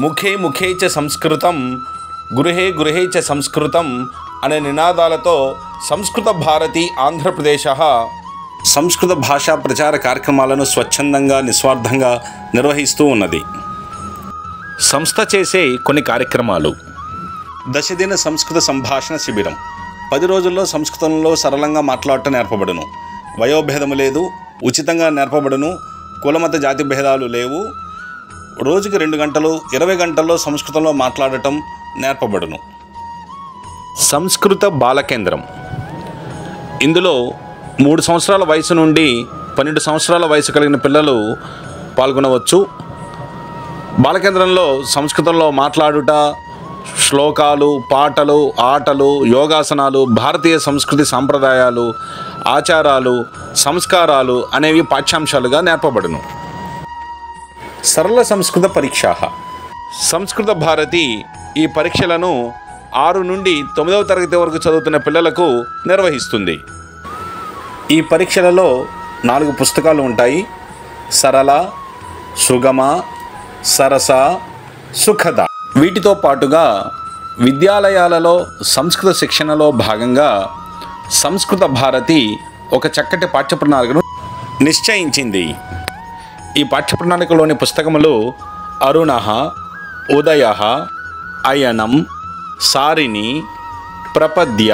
ముఖే ముఖే చ సంస్కృతం, గృహే గృహే చ సంస్కృతం అనే నినాదాలతో సంస్కృత భారతి ఆంధ్రప్రదేశ్ సంస్కృత భాషా ప్రచార కార్యక్రమాలను స్వచ్ఛందంగా నిస్వార్థంగా నిర్వహిస్తూ ఉన్నది. సంస్థ చేసే కొన్ని కార్యక్రమాలు: దశదిన సంస్కృత సంభాషణ శిబిరం. 10 రోజుల్లో సంస్కృతంలో సరళంగా మాట్లాడటం నేర్పబడును. వయోభేదము లేదు, ఉచితంగా నేర్పబడును. కులమత జాతి భేదాలు లేవు. రోజుకి 2 గంటలు 20 గంటల్లో సంస్కృతంలో మాట్లాడటం నేర్పబడును. సంస్కృత బాలకేంద్రం. ఇందులో 3 సంవత్సరాల వయసు నుండి 12 సంవత్సరాల వయసు కలిగిన పిల్లలు పాల్గొనవచ్చు. బాలకేంద్రంలో సంస్కృతంలో మాట్లాడుట, శ్లోకాలు, పాటలు, ఆటలు, యోగాసనాలు, భారతీయ సంస్కృతి సాంప్రదాయాలు, ఆచారాలు, సంస్కారాలు అనేవి పాఠ్యాంశాలుగా నేర్పబడును. సరళ సంస్కృత పరీక్ష. సంస్కృత భారతి ఈ పరీక్షలను 6 నుండి 9వ తరగతి వరకు చదువుతున్న పిల్లలకు నిర్వహిస్తుంది. ఈ పరీక్షలలో 4 పుస్తకాలు ఉంటాయి: సరళ, సుగమ, సరస, సుఖద. వీటితో పాటుగా విద్యాలయాలలో సంస్కృత శిక్షణలో భాగంగా సంస్కృత భారతి ఒక చక్కటి పాఠ్యప్రణాళికను నిశ్చయించింది. ఈ పాఠ్యప్రణాళికలోని పుస్తకములు అరుణ, ఉదయ, అయనం, సారిణి, ప్రపద్య,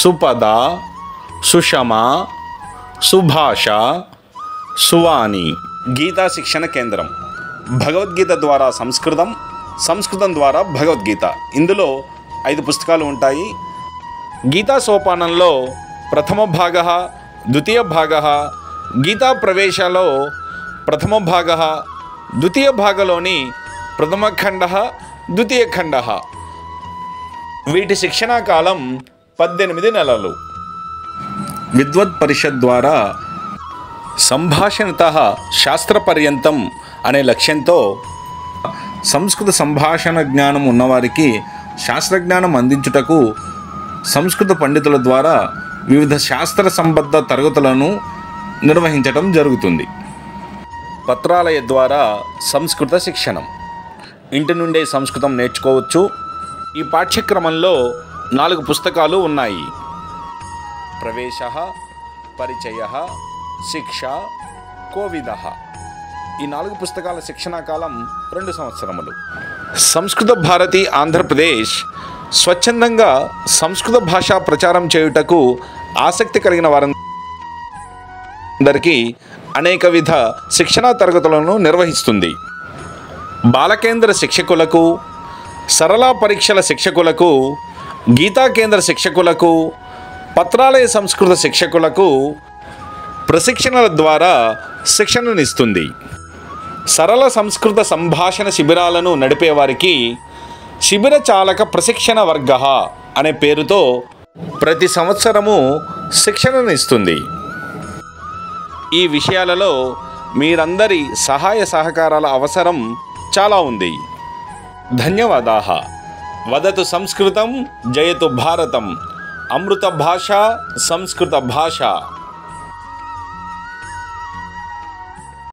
సుపద, సుషమ, సుభాష, సువాణి. గీతా శిక్షణ కేంద్రం. భగవద్గీత ద్వారా సంస్కృతం, సంస్కృతం ద్వారా భగవద్గీత. ఇందులో 5 పుస్తకాలు ఉంటాయి. గీతా సోపానంలో ప్రథమ భాగ, ద్వితీయ భాగ, గీతా ప్రవేశలో ప్రథమ భాగ, ద్వితీయ భాగలోని ప్రథమ ఖండ, ద్వితీయ ఖండ. వీటి శిక్షణా కాలం 18 నెలలు. విద్వత్ పరిషత్ ద్వారా సంభాషణత శాస్త్రపర్యంతం అనే లక్ష్యంతో సంస్కృత సంభాషణ జ్ఞానం ఉన్నవారికి శాస్త్రజ్ఞానం అందించుటకు సంస్కృత పండితుల ద్వారా వివిధ శాస్త్ర సంబద్ధ తరగతులను నిర్వహించడం జరుగుతుంది. పత్రాలయ ద్వారా సంస్కృత శిక్షణం. ఇంటి నుండే సంస్కృతం నేర్చుకోవచ్చు. ఈ పాఠ్యక్రమంలో 4 పుస్తకాలు ఉన్నాయి: ప్రవేశ, పరిచయ, శిక్ష, కోవిద. ఈ 4 పుస్తకాల శిక్షణా కాలం 2 సంవత్సరములు. సంస్కృత భారతి ఆంధ్రప్రదేశ్ స్వచ్ఛందంగా సంస్కృత భాషా ప్రచారం చేయుటకు ఆసక్తి కలిగిన వారందరికీ అనేక విధ శిక్షణా తరగతులను నిర్వహిస్తుంది. బాలకేంద్ర శిక్షకులకు, సరళ పరీక్షల శిక్షకులకు, గీతా కేంద్ర శిక్షకులకు, పత్రాలయ సంస్కృత శిక్షకులకు ప్రశిక్షణల ద్వారా శిక్షణనిస్తుంది. సరళ సంస్కృత సంభాషణ శిబిరాలను నడిపేవారికి శిబిర చాలక ప్రశిక్షణ వర్గ అనే పేరుతో ప్రతి సంవత్సరము శిక్షణనిస్తుంది. ఈ విషయాలలో మీరందరి సహాయ సహకారాల అవసరం చాలా ఉంది. ధన్యవాదాः. వదతు సంస్కృతం, జయతు భారతం. అమృత భాష, సంస్కృత భాష.